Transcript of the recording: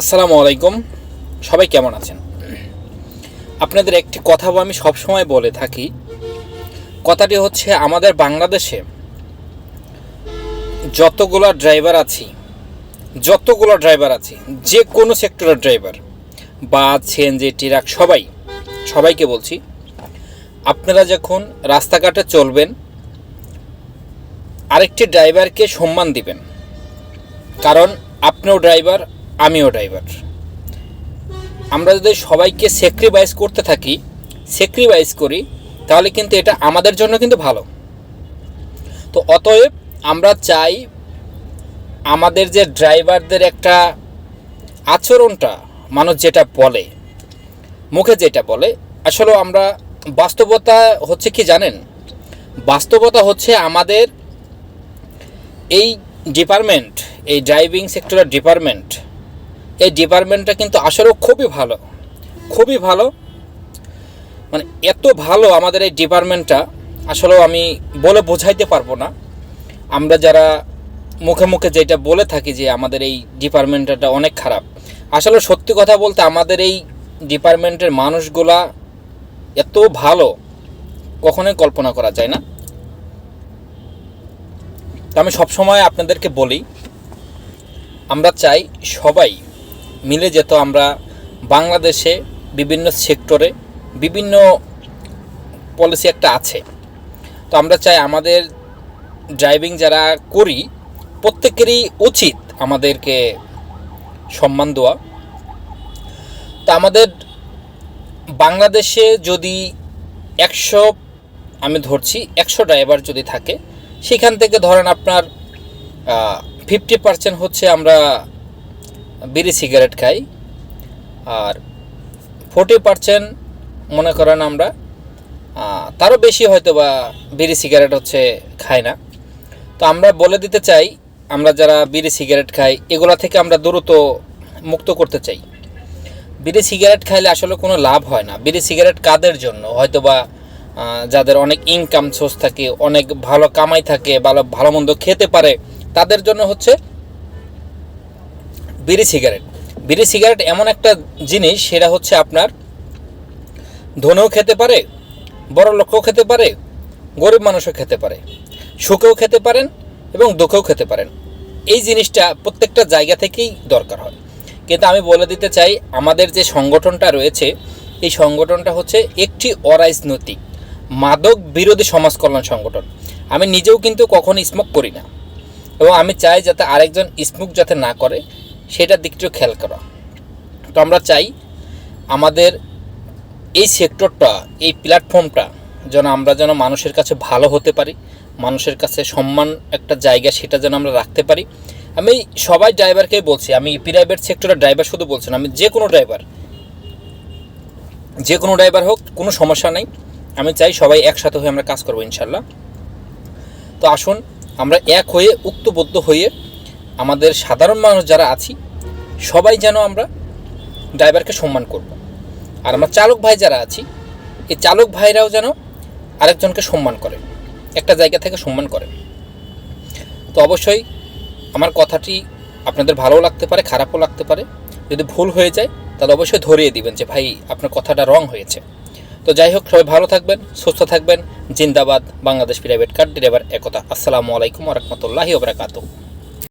আসসালামু আলাইকুম। সবাই কেমন আছেন? আপনাদের একটি কথা আমি সবসময় বলে থাকি। কথাটি হচ্ছে, আমাদের বাংলাদেশে যতগুলো ড্রাইভার আছি যে কোনো সেক্টরের ড্রাইভার, বাস, সিএনজি, ট্রাক, সবাইকে বলছি, আপনারা যখন রাস্তাঘাটে চলবেন আরেকটি ড্রাইভারকে সম্মান দিবেন। কারণ আপনিও ড্রাইভার, আমিও ড্রাইভার। আমরা যদি সবাইকে স্যাক্রিফাইস করি তাহলে কিন্তু এটা আমাদের জন্য কিন্তু ভালো। তো অতএব আমরা চাই আমাদের যে ড্রাইভারদের একটা আচরণটা, মানুষ যেটা বলে, মুখে যেটা বলে, আসলে আমরা বাস্তবতা হচ্ছে কি জানেন? বাস্তবতা হচ্ছে আমাদের এই ডিপার্টমেন্ট, এই ড্রাইভিং সেক্টরের এই ডিপার্টমেন্টটা কিন্তু আসলে খুবই ভালো। মানে এত ভালো আমাদের এই ডিপার্টমেন্টটা, আসলেও আমি বলে বোঝাইতে পারবো না। আমরা যারা মুখে মুখে যেটা বলে থাকি যে আমাদের এই ডিপার্টমেন্টটা অনেক খারাপ, আসলে সত্যি কথা বলতে আমাদের এই ডিপার্টমেন্টের মানুষগুলা এত ভালো কখনোই কল্পনা করা যায় না। তো আমি সবসময় আপনাদেরকে বলি, আমরা চাই সবাই মিলে যেত আমরা বাংলাদেশে বিভিন্ন সেক্টরে বিভিন্ন পলিসি একটা আছে। তো আমরা চাই আমাদের ড্রাইভিং যারা করি প্রত্যেকেরই উচিত আমাদেরকে সম্মান দেওয়া। তো আমাদের বাংলাদেশে যদি 100, আমি ধরছি 100 ড্রাইভার যদি থাকে, সেখান থেকে ধরেন আপনার 50% হচ্ছে আমরা বিড়ি সিগারেট খাই, আর 40% মনে করেন আমরা তারও বেশি হয়তো বা বিড়ি সিগারেট হচ্ছে খাই না। তো আমরা বলে দিতে চাই, আমরা যারা বিড়ি সিগারেট খাই এগুলা থেকে আমরা দ্রুত মুক্ত করতে চাই। বিড়ি সিগারেট খাইলে আসলে কোনো লাভ হয় না। বিড়ি সিগারেট কাদের জন্য? হয়তো বা যাদের অনেক ইনকাম সোর্স থাকে, অনেক ভালো কামাই থাকে, ভালো মন্দ খেতে পারে, তাদের জন্য হচ্ছে বিড়ি সিগারেট এমন একটা জিনিস, সেটা হচ্ছে আপনার ধনেও খেতে পারে, বড় লোকও খেতে পারে, গরিব মানুষও খেতে পারে, সুখেও খেতে পারেন এবং দুঃখেও খেতে পারেন। এই জিনিসটা প্রত্যেকটা জায়গা থেকেই দরকার হয়। কিন্তু আমি বলে দিতে চাই, আমাদের যে সংগঠনটা রয়েছে, এই সংগঠনটা হচ্ছে একটি অরাজনৈতিক মাদক বিরোধী সমাজ কল্যাণ সংগঠন। আমি নিজেও কিন্তু কখনো স্মোক করি না, এবং আমি চাই যাতে আরেকজন স্মোক যাতে না করে সেটার দিকটিও খেয়াল করা। তো আমরা চাই আমাদের এই সেক্টরটা, এই প্ল্যাটফর্মটা আমরা যেন মানুষের কাছে ভালো হতে পারি, মানুষের কাছে সম্মান একটা জায়গা সেটা যেন আমরা রাখতে পারি। আমি সবাই ড্রাইভারকেই বলছি, আমি প্রাইভেট সেক্টরের ড্রাইভার শুধু বলছি না, আমি যে কোনো ড্রাইভার হোক, কোনো সমস্যা নেই। আমি চাই সবাই একসাথে হয়ে আমরা কাজ করবো ইনশাল্লাহ। তো আসুন আমরা এক হয়ে, ঐক্যবদ্ধ হয়ে, আমাদের সাধারণ মানুষ যারা আছি সবাই যেন আমরা ড্রাইভারকে সম্মান করব। আর আমরা চালক ভাই যারা আছি, এই চালক ভাইরাও যেন আরেকজনকে সম্মান করে, একটা জায়গা থেকে সম্মান করে। তো অবশ্যই আমার কথাটি আপনাদের ভালোও লাগতে পারে, খারাপও লাগতে পারে। যদি ভুল হয়ে যায় তাহলে অবশ্যই ধরিয়ে দিবেন যে ভাই আপনার কথাটা রং হয়েছে। তো যাই হোক, সবাই ভালো থাকবেন, সুস্থ থাকবেন। জিন্দাবাদ বাংলাদেশ প্রাইভেট কার ড্রাইভার একতা। আসসালামু আলাইকুম ওয়া রাহমাতুল্লাহি ওয়া বারাকাতুহু।